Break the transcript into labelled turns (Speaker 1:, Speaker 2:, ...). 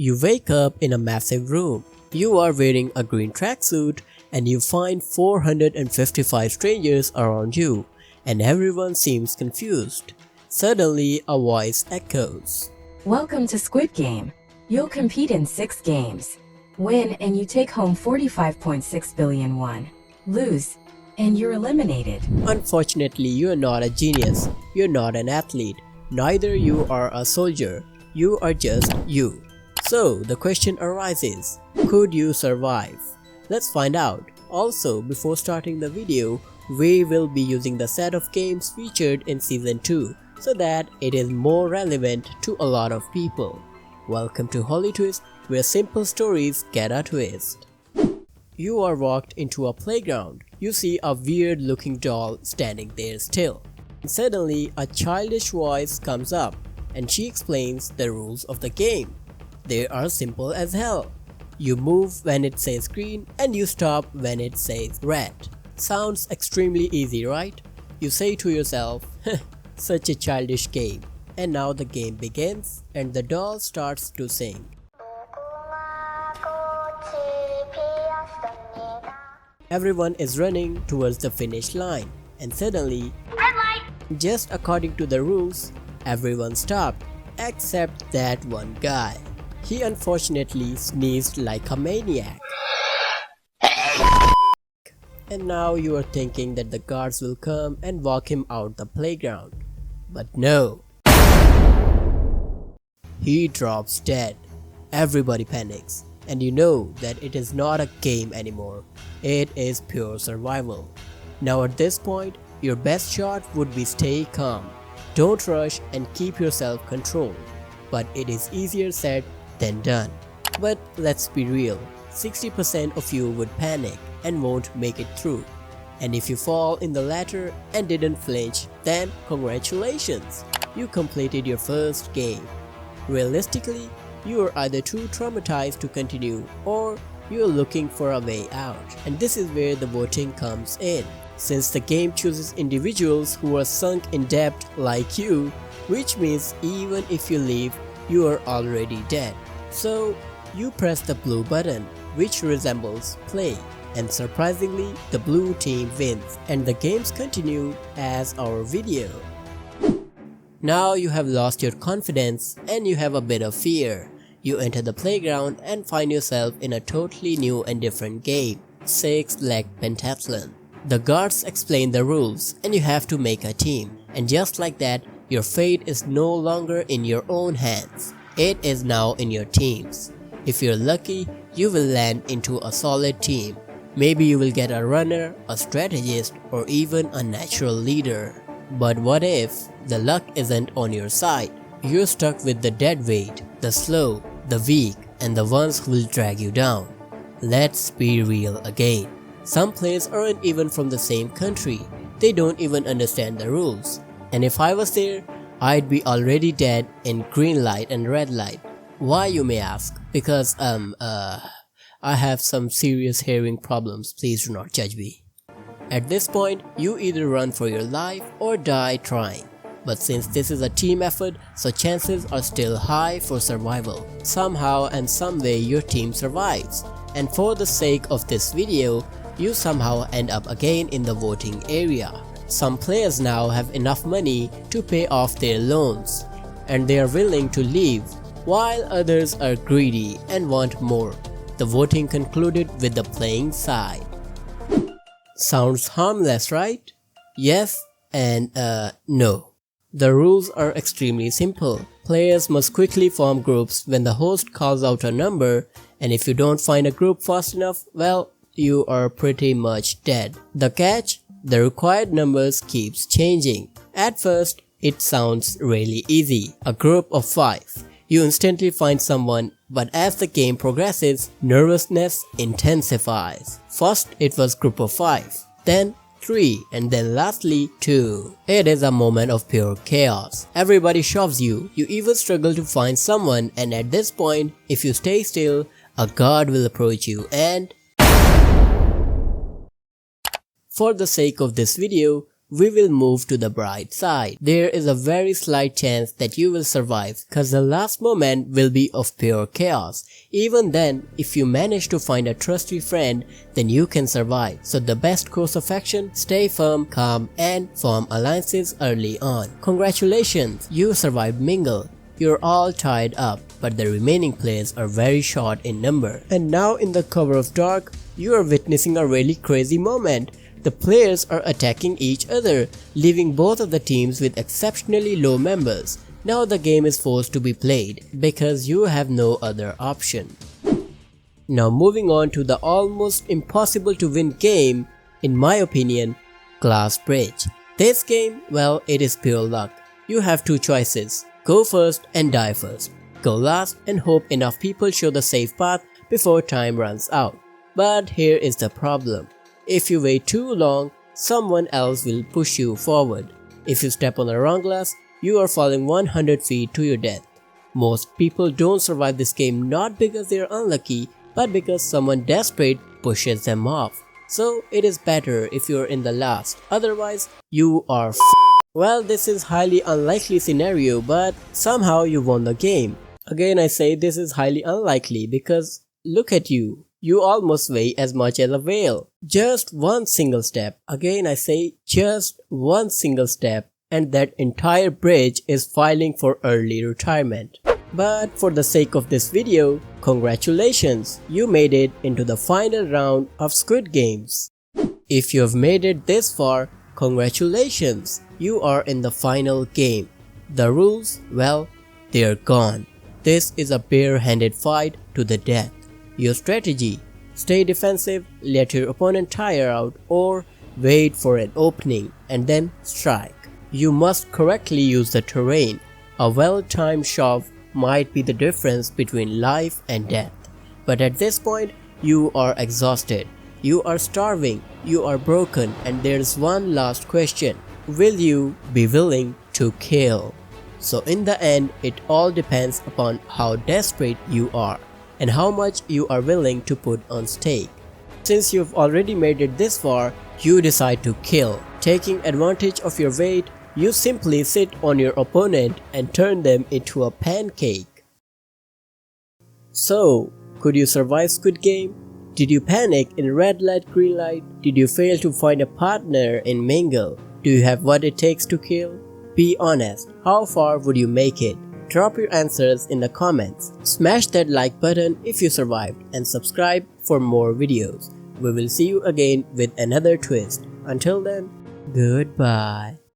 Speaker 1: You wake up in a massive room. You are wearing a green tracksuit and you find 455 strangers around you and everyone seems confused. Suddenly a voice echoes.
Speaker 2: Welcome to Squid Game. You'll compete in 6 games. Win and you take home 45.6 billion won. Lose and you're eliminated.
Speaker 1: Unfortunately, you are not a genius. You're not an athlete. Neither you are a soldier. You are just you. So the question arises, could you survive? Let's find out. Also, before starting the video, we will be using the set of games featured in Season 2 so that it is more relevant to a lot of people. Welcome to Holy Twist, where simple stories get a twist. You are walked into a playground. You see a weird looking doll standing there still. And suddenly a childish voice comes up and she explains the rules of the game. They are simple as hell. You move when it says green and you stop when it says red. Sounds extremely easy, right? You say to yourself, such a childish game. And now the game begins and the doll starts to sing. Everyone is running towards the finish line and suddenly, red light! Just according to the rules, everyone stopped except that one guy. He unfortunately sneezed like a maniac. And now you are thinking that the guards will come and walk him out the playground. But no. He drops dead. Everybody panics. And you know that it is not a game anymore. It is pure survival. Now at this point, your best shot would be stay calm. Don't rush and keep yourself controlled. But it is easier said than done. But let's be real, 60% of you would panic and won't make it through. And if you fall in the latter and didn't flinch, then congratulations, you completed your first game. Realistically, you are either too traumatized to continue or you are looking for a way out. And this is where the voting comes in. Since the game chooses individuals who are sunk in debt like you, which means even if you leave, you are already dead. So you press the blue button, which resembles play, and surprisingly the blue team wins and the games continue as our video. Now you have lost your confidence and you have a bit of fear. You enter the playground and find yourself in a totally new and different game, 6 Legged Pentathlon. The guards explain the rules and you have to make a team, and just like that, your fate is no longer in your own hands. It is now in your team's. If you're lucky, you will land into a solid team. Maybe you will get a runner, a strategist, or even a natural leader. But what if the luck isn't on your side? You're stuck with the dead weight, the slow, the weak, and the ones who will drag you down. Let's be real again. Some players aren't even from the same country. They don't even understand the rules. And if I was there, I'd be already dead in green light and red light. Why, you may ask? Because I have some serious hearing problems, please do not judge me. At this point, you either run for your life or die trying. But since this is a team effort, so chances are still high for survival. Somehow and some way your team survives. And for the sake of this video, you somehow end up again in the voting area. Some players now have enough money to pay off their loans, and they are willing to leave, while others are greedy and want more. The voting concluded with the playing side. Sounds harmless, right? Yes and no. The rules are extremely simple. Players must quickly form groups when the host calls out a number, and if you don't find a group fast enough, well, you are pretty much dead. The catch? The required numbers keeps changing. At first, it sounds really easy. A group of 5. You instantly find someone, but as the game progresses, nervousness intensifies. First, it was group of 5, then 3, and then lastly 2. It is a moment of pure chaos. Everybody shoves you. You even struggle to find someone, and at this point, if you stay still, a guard will approach you and... For the sake of this video, we will move to the bright side. There is a very slight chance that you will survive cause the last moment will be of pure chaos. Even then, if you manage to find a trusty friend, then you can survive. So the best course of action, stay firm, calm and form alliances early on. Congratulations, you survived Mingle. You're all tied up, but the remaining players are very short in number. And now in the cover of dark, you are witnessing a really crazy moment. The players are attacking each other, leaving both of the teams with exceptionally low members. Now the game is forced to be played, because you have no other option. Now moving on to the almost impossible to win game, in my opinion, Glass Bridge. This game, well, it is pure luck. You have two choices. Go first and die first. Go last and hope enough people show the safe path before time runs out. But here is the problem. If you wait too long, someone else will push you forward. If you step on the wrong glass, you are falling 100 feet to your death. Most people don't survive this game not because they are unlucky, but because someone desperate pushes them off. So it is better if you are in the last, otherwise you are Well, this is highly unlikely scenario, but somehow you won the game. Again I say this is highly unlikely because look at you. You almost weigh as much as a whale. Just one single step. Again I say just one single step and that entire bridge is filing for early retirement. But for the sake of this video, congratulations, you made it into the final round of Squid Games. If you have made it this far, congratulations, you are in the final game. The rules, well, they are gone. This is a bare-handed fight to the death. Your strategy, stay defensive, let your opponent tire out or wait for an opening and then strike. You must correctly use the terrain. A well-timed shove might be the difference between life and death. But at this point, you are exhausted. You are starving, you are broken, and there's one last question. Will you be willing to kill? So in the end, it all depends upon how desperate you are and how much you are willing to put on stake. Since you've already made it this far, you decide to kill. Taking advantage of your weight, you simply sit on your opponent and turn them into a pancake. So, could you survive Squid Game? Did you panic in red light, green light? Did you fail to find a partner in Mingle? Do you have what it takes to kill? Be honest, how far would you make it? Drop your answers in the comments. Smash that like button if you survived and subscribe for more videos. We will see you again with another twist. Until then, goodbye.